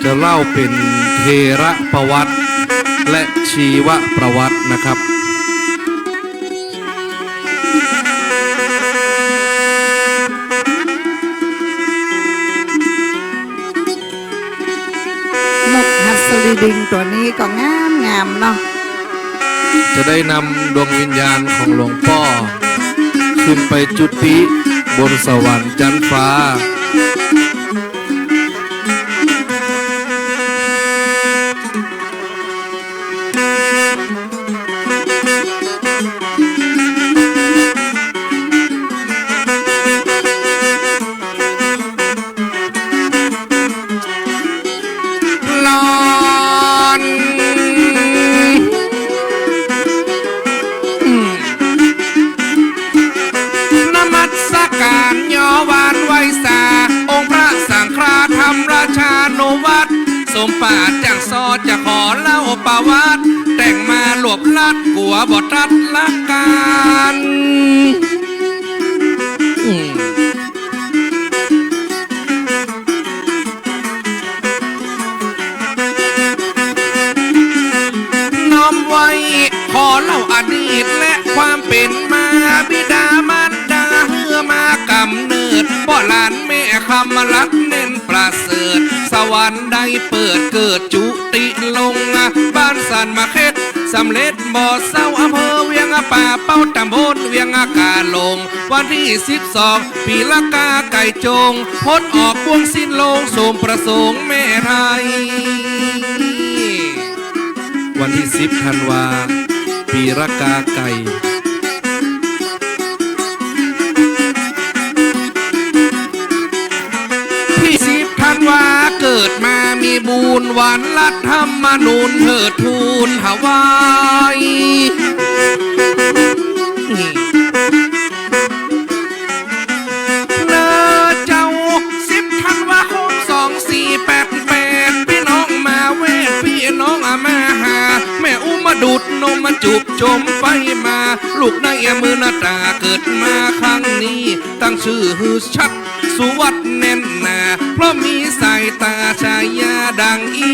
จะเล่าเป็นเทระประวัติและชีวประวัตินะครับนกหัสดีลิงตัวนี้ก็งามเนาะจะได้นำดวงวิญญาณของหลวงพ่อขึ้นไปจุติบนสวรรค์จันทร์ฟ้าสมปาดจากซอจะขอเล่าประวัติแต่งมาหลวบลัดกัวบทรัดละกันน้อมไว้ขอเล่าอดีตและความเป็นมาบิดามารดาเฮือมากำเนิดพ่อหลานแม่คำรักเน้นประเสริฐสวรรค์ได้เปิดเกิดจุติลงบ้านสันมาเค็ดสำเร็จบ่อเศร้าอำเภอเวียงป่าเป้าตำบลเวียงกาลงวันที่12ปีละกาไก่จงพดออกพวงสิ้นลงสมประสงค์แม่ไทยวันที่10 ธันวาปีละกาไก่ว่าเกิดมามีบุญวันรัฐธรรมนูญเถิดทูลถวายเนอเจ้า10 ธันวาคม 2488พี่น้องมาเวทพี่น้องมาหาแม่อุ้มมาดุดนมมาจุบจมไปมาลูกในมือนาตาเกิดมาครั้งนี้ตั้งชื่อฮือชัดสุวัดแน่นหนาเพราะมีสายตาชายาดังอี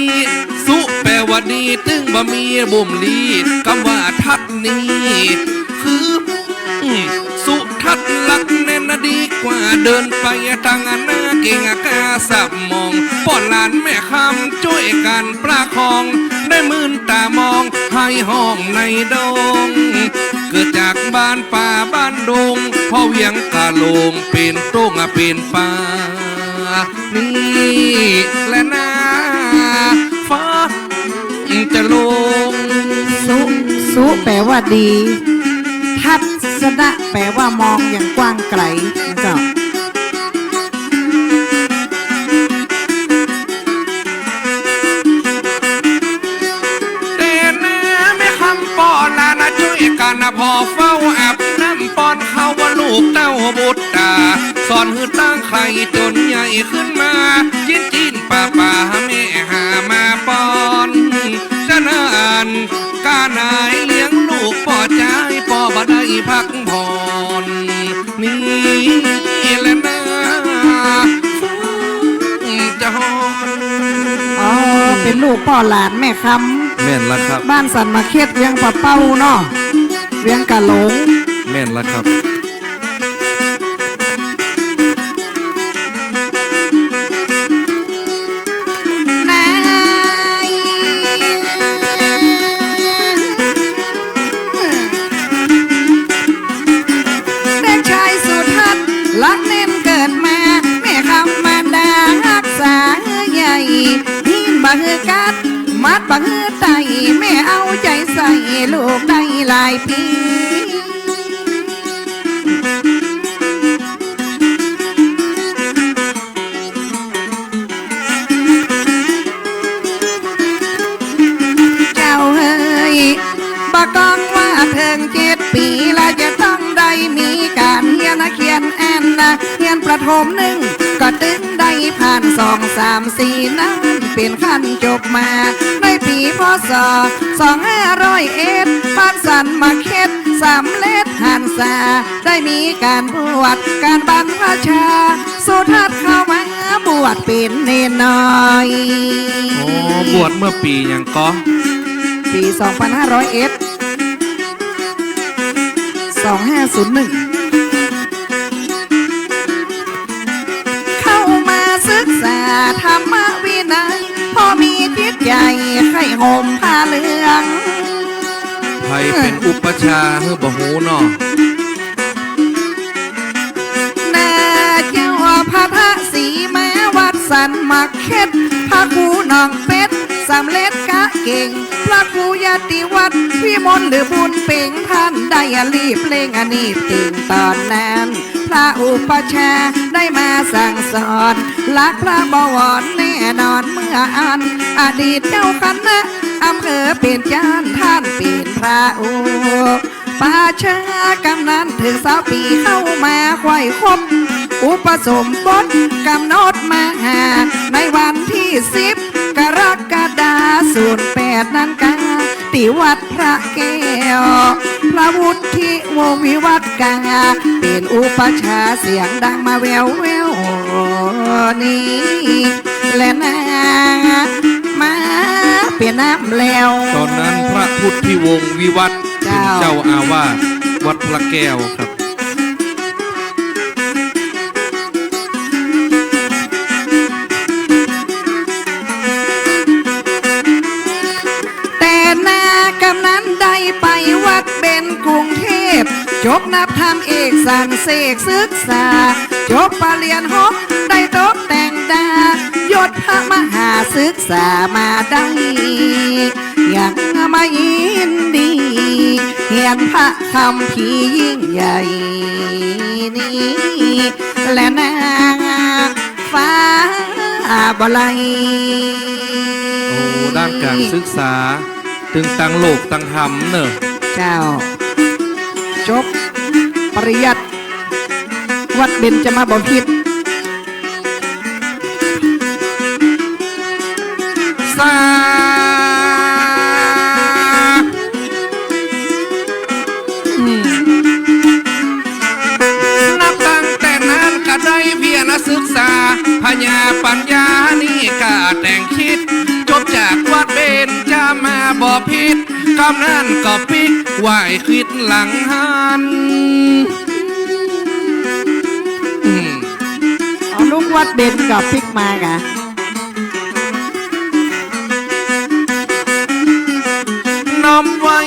สุแปลว่าดีตึงบ่มีบ่มลีคำว่าทัดนี้คือสุทัดลักแน่นดีกว่าเดินไปทางหน้าเก่งกาสับมองป้อนหลานแม่คำช่วยกันประคองได้มื่นตามองให้ห้องในดงเกิดจากบ้านป่าบ้านดงพ่อเวียงกาลงเป็นตรงเป็นป่านี่และนาฟ้าจะลงสุแปลว่าดีทัศนะแปลว่ามองอย่างกว้างไกลเจ้ากันพอเฝ้าอาบน้ำป้อนเขาว่าลูกเต้าบุตรตาสอนหือตั้งใครจนใหญ่ขึ้นมาจิ้นป่าแม่หามาป้อนจะนานการนายเลี้ยงลูกพ่อใจพ่อบ่ได้พักผ่อนนี่แหละนะจะฮอนอ๋อเป็นลูกพ่อหลานแม่คำแม่นละครับบ้านสันมาเค็ดเวียงป่าเป้าเนาะเวียงกะหลงแม่นละครับนายเด็กชายสุทัศน์ลักเน้นเกิดมาแม่คำมารดารักษาใหญ่หินบะฮือกัดมัดบะฮือไตแม่เอาใจใส่ลูกได้หลายปีเจ้าเฮ้ยปะกองว่าเพิ่ง7 ปีแล้วจะต้องได้มีการเฮียนเขียนแอนเฮียนประถม1ก็ตึงได้ผ่าน2 3 4นั้น เป็นขั้นจบมาในปีพศ2501บ้านสันมาเข็ดสำเร็จหันษาได้มีการบวชการบรรพชาสุทัศน์เข้ามาบวชเป็นเนนน้อย โอ้บวชเมื่อปีอย่างก็ ปี 2501 2501 เข้ามาศึกษาธรรมวินัยพอมีจิตใจให้ห่มผ้าเหลือง ใครเป็นอุปชฌาย์เฮ้อบ่หูเนาะ นาเจ้าพระทศีมาวัดสันมักเข็ดพระครูน้องเป็ดสำเร็จกะเก่งพระครูยติวัดวิมลหรือบุญเป่งท่านได้รีบเล่งอันนี้ติงตอนนั้นพระอุปชฌาย์ได้มาสั่งสอนลักพระบวรแน่นอนเมื่ออันอดีตเจ้าคณะอำเภอเป็นจานท่านเป็นพระอุป่าชากำนันถึง20 ปีเข้ามาควายคบอุปสมบทกำหนดมาหาในวันที่10 กรกฎาคม08 นั้นกาติวัดพระแก้วพระวุฒิวงศ์วิวัฒน์กาเป็นอุปชฌาย์เสียงดังมาแววแววนี้และนามาเป็นน้ำแล้ว ตอนนั้นพระพุทธิวงศ์วิวัฒน์เป็นเจ้าอาวาสวัดพระแก้วครับ แต่นากำนั้นได้ไปวัดเป็นกรุงเทพจบนับธรรมเอกสันเสกศึกษาจบปรริญญา6ได้ตกแต่งดายศพระมหาศึกษามาได้อย่างมายินดีเห็นพระคำพีร์ยิ่งใหญ่นี้และนางฟ้าบลัย โอ้ด้านการศึกษาถึงตั้งโลกตั้งธรรมเนอะ เจ้า จบปริยัติวัดเบญจมาบพิตร สานับตั้งแต่นั้นก็ได้เพียรศึกษาพญาปัญญานี่ก็แต่งคิด จบจากวัดเบญจมาบ่ผิดกำนั้นก็ปิกไหวคิดหลังหัน เอาลูกวัดเบญกับพิกมากะ น้อมไว้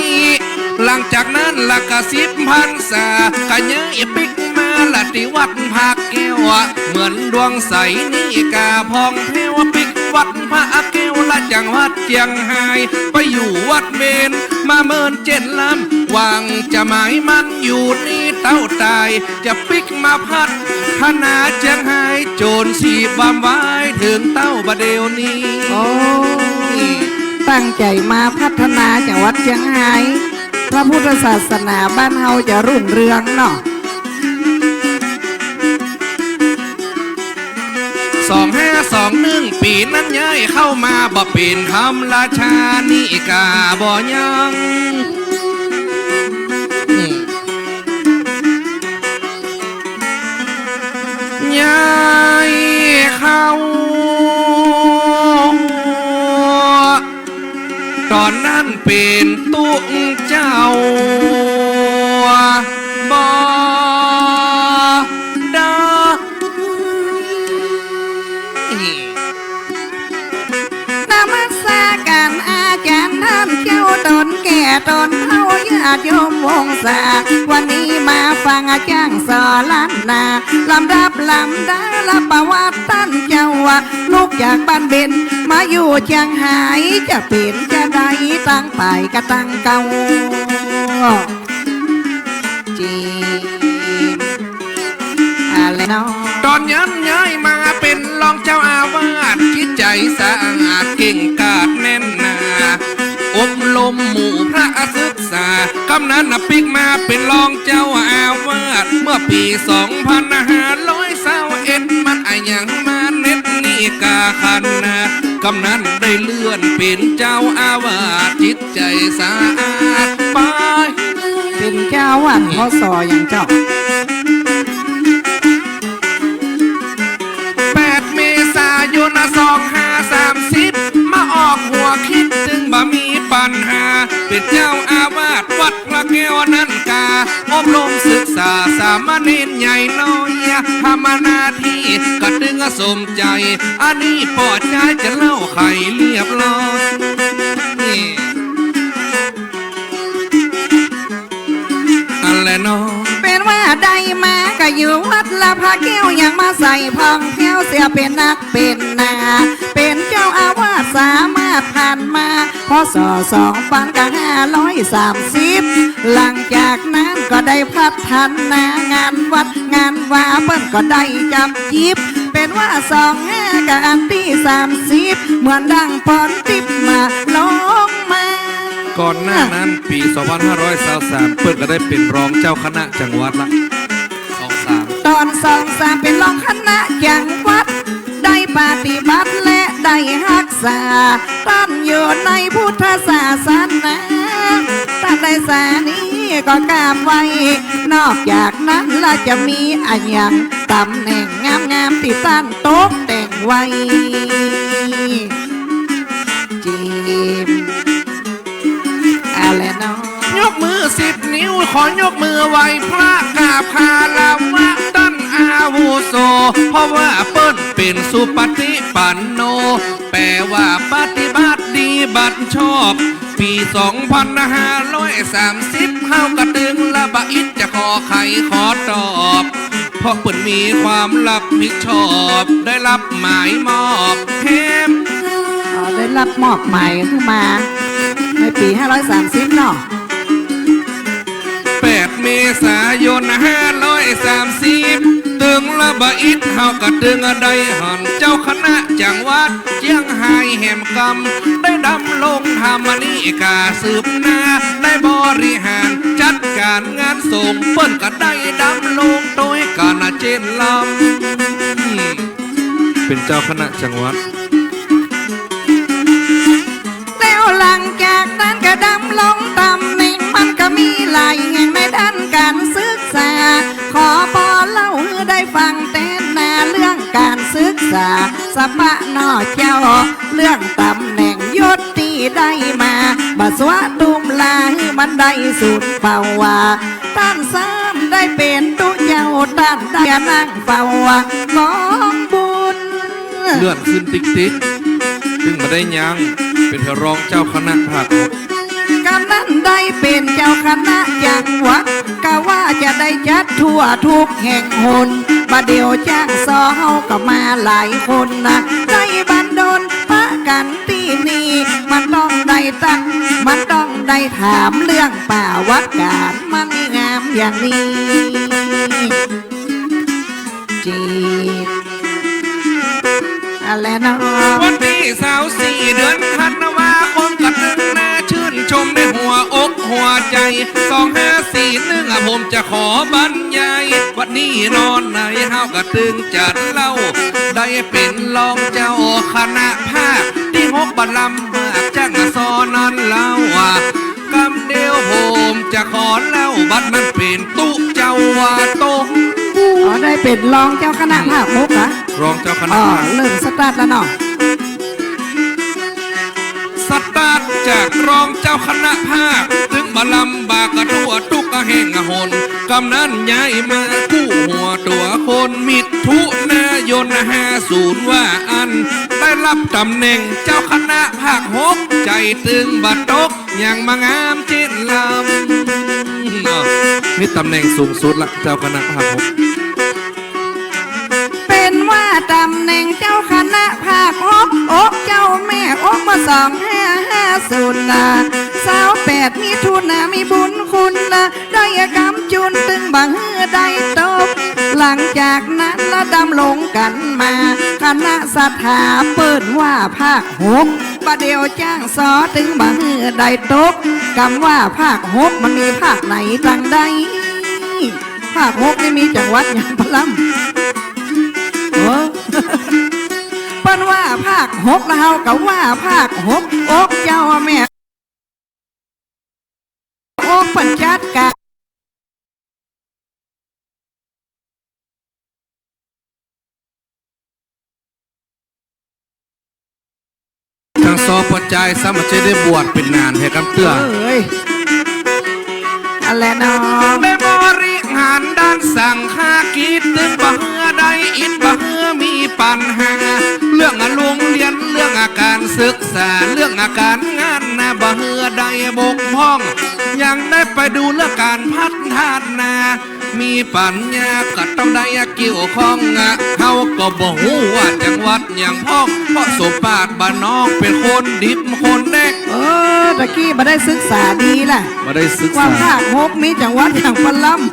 หลังจากนั้นละกะ10 พรรษากะเยยปิกมาละที่วัดภาคแก้วเหมือนดวงใสนี่กาพองเทวปิกวัดพระแก้วละจังหวัดเจียงไฮ้ไปอยู่วัดเบญมา17 ลำหวังจะหมายมันอยู่นี่เต้าตายจะปิกมาพัดธนาเจียงไฮ้โจรสีบำไว้ถึงเต้าบะเดวนี้ โอ้ยตั้งใจมาพัฒนาจังหวัดเชียงรายพระพุทธศาสนาบ้านเฮาจะรุ่งเรืองเนาะ 2521 ปีนั้นย้ายเข้ามาบ่เป็นคำราชานี่กาบ่ยังย้ายเข้าตอนนั้นเป็นตุ้งเจ้าบ่ได้ นมัสการอาจารย์ท่านเจ้าตนแก่ตนเฮาญาติโยมวงศาวันนี้มาฟังอาจารย์สอนล้านนาลำดับลำดาละประวัติท่านเจ้าว่าลูกจากบ้านเบญมาอยู่เชียงรายจะเป็นจะได้ตั้งไปกะตั้งเก่าจีอะไรเนาะ ตอนยันย้ายมาเป็นรองเจ้าอาวาสจิตใจสะอาดเก่งกาจแน่นหนาอบรมหมู่พระศึกษากำนันปิกมาเป็นรองเจ้าอาวาสเมื่อปี2521มันอะยังมาเน็ตนี่กาคันนะก ำนั้นได้เลื่อนเป็นเจ้าอาวาสจิตใจสะอาดไป เป็นเจ้าวัดพศอย่างเจ้า 8 เมษายน 2530มาออกหัวคิดถึงบ่มีปัญหาเป็นเจ้าอาวาสวัดพระแก้วนันกาอบรมศึกษาสามเณรใหญ่น้อยทำหน้าที่ก็ดึงสมใจอันนี้ปอดใจจะเล่าไข่เรียบร้อยนี่อันแหละน้อง เป็นว่าได้มาก็อยู่วัดละพระแก้วยังมาใส่พองแก้วเสียเป็นนักเป็นนาเป็นเจ้าอาวาสสามารถผ่านมาพศ2530หลังจากนั้นก็ได้พัฒนางานวัดงานวาเปิ้นก็ได้จับยิบเป็นว่า25กับอันที่30เหมือนดังปอนติบมาลงมา ก่อนหน้านั้นปี 2523เปิดก็ได้เป็นรองเจ้าคณะจังหวัดละ23ตอน23เป็นรองคณะจังหวัดได้ปฏิบัติและได้รักษาตั้งอยู่ในพุทธศาสนาตั้งในสานี้ก็กราบไว้นอกจากนั้นเราจะมีอันยังตำแหน่งงามๆที่ตั้งโต๊ะแต่งไว้จีมอะไรเนาะ ยกมือ10 นิ้วขอยกมือไหวพระกราบคารวะต้นอาวุโสเพราะว่าเปิ้นเป็นสุปฏิปันโนแปลว่าปฏิบัติดีบัตรชอบปี2530เฮากระดึงละบะอิดจะขอไขขอตอบเพราะเปิ้นมีความรับผิดชอบได้รับหมายมอบเข้ม ได้รับมอบหมายขึ้นมาในปี530เนาะ8 เมษายน 530ตึงละบะอิดเฮากะตึงได้หันเจ้าคณะจังหวัดเจียงไฮ้แห่มกำได้ดำลงธรรมนิกาสืบหน้าได้บริหารจัดการงานส่งเปิ้นก็ได้ดำลงโดยการเจนลำเป็นเจ้าคณะจังหวัดแล้วหลังจากนั้นก็ดำลงตำแหน่งมันก็มีหลายแห่งในด้านการศึกษาขอปอเล่าให้ได้ฟังแต่นาเรื่องการศึกษาสปะนอเจ้าเรื่องตำแหน่งยศที่ได้มาบาสวะตุมลาให้มันได้สุดเป่าวาท่านซ้ำได้เป็นตุเจ้าท่านได้นั่งเป่าวาน้องบุญ เลื่อนขึ้นติ๊กติ๊กซึ่งมาได้ยังเป็นรองเจ้าคณะภาค กำนั้นได้เป็นเจ้าคณะจังหวัดกะว่าจะได้จัดทั่วทุกแห่งหนประเดี๋ยวจ้างซอเฮาก็มาหลายคนนะได้บันดลพระกันที่นี่มันต้องได้ตั้งมันต้องได้ถามเรื่องป่าวัดการมันงามอย่างนี้จีบอะไรเนาะ วันที่24 เดือนธันวาคมกับนึงน่าชื่นชมในหัวอกหัวใจ2541ผมจะขอบรรยายวันนี้นอนไหนเฮากระตึงจัดเล่าได้เป็นรองเจ้าคณะภาคที่6บัลลัมมากจ้างซอนั้นเล่ากำเดียวผมจะขอเล่าบัดมันเป็นตุเจ้าวาโต อ๋อได้เป็นรองเจ้าคณะภาคมุกเหรอ รองเจ้าคณะ อ๋อ ภาค เริ่มสตาร์ทแล้วเนาะ สตาร์ทจากรองเจ้าคณะภาคถึงมาลำบากกระทั่วทุกกระแห่งหนกำนั้นย้ายมากู้หัวตัวคนมิถุนายน50ว่าอันได้รับตำแหน่งเจ้าคณะภาค6ใจตึงบัดตกอย่างมางามเจนลำนี่ตำแหน่งสูงสุดละเจ้าคณะภาค6เป็นว่าตำแหน่งเจ้าคณะภาคอกเจ้าแม่อกมา2550นะ28มิถุนามีบุญคุณนะได้กำจุนตึงบังเฮือได้ตบหลังจากนั้นละดำลงกันมาคณะสถาเปิดว่าภาค6ประเดี๋ยวจ้างซอตึงบังเฮือได้ตบคำว่าภาค6มันมีภาคไหนจังใดภาค6นี่มีจังหวัดอย่างพะลัม ปิ้นว่าภาคหกแล้วเฮาก็ว่าภาคหกอกเจ้าแม่อกเปิ้นจัดกะ ทางซอปัจจัยสามัจะได้บวชเป็นนานให้กำเตือ เอ้ยอะไรเนาะ ได้บริหารด้านสั่งค่ากิจตึงบ่เฮือได้อินบ่เฮือมีปัญหา เรื่องโรงเรียนเรื่องอาการศึกษาเรื่องอาการงานนะบ่เฮือได้บกพร่อง ยังได้ไปดูเรื่องการพัฒนา มีปัญญาก็ต้องได้เกี่ยวข้องเฮาก็บ่ฮู้ว่าจังหวัดอย่างพ้องเพราะสมปาดบ้านน้องเป็นคนดิบคนแดก ตะกี้มาได้ศึกษาดีล่ะ มาได้ศึก ว่า ษา ภาคหกมีจังหวัดอย่างปลำ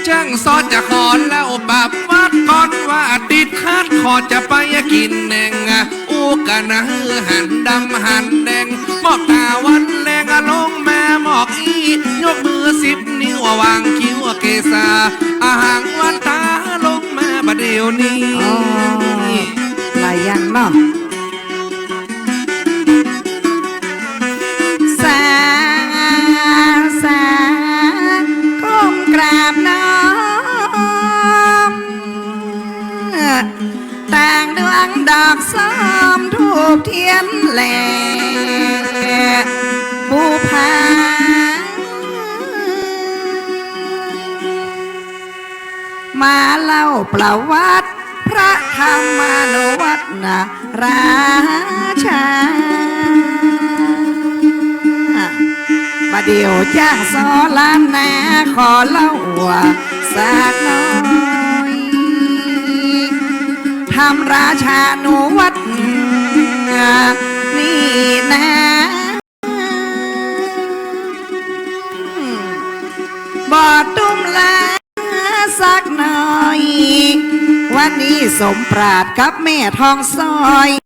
จ้างซอสจะขอแล้วปรับวัดก่อนว่าติดคัดขอจะไปกินแหนงอู้กันนะฮือหันดำหันแดงหมอกตาวันแรงลงแม่หมอกอียกมือ10 นิ้ววางคิ้วเกษาอาหางวันตาลงมาบะเดียวนี้ อ๋อ หลายอย่างเนาะสาก้มกราบน้อมต่างดวงดอกซ้อมทูบเทียนแหลบูพามาเล่าประวัติพระธรรมนุวัฒนาราชาประเดี๋ยวจ้างสอล้านนาขอเล่าว่าสักหน่อยทำราชานุวัฒนานี่นะบอดตุ้มลาสักหน่อย วันนี้สมปราดกับแม่ทองซอย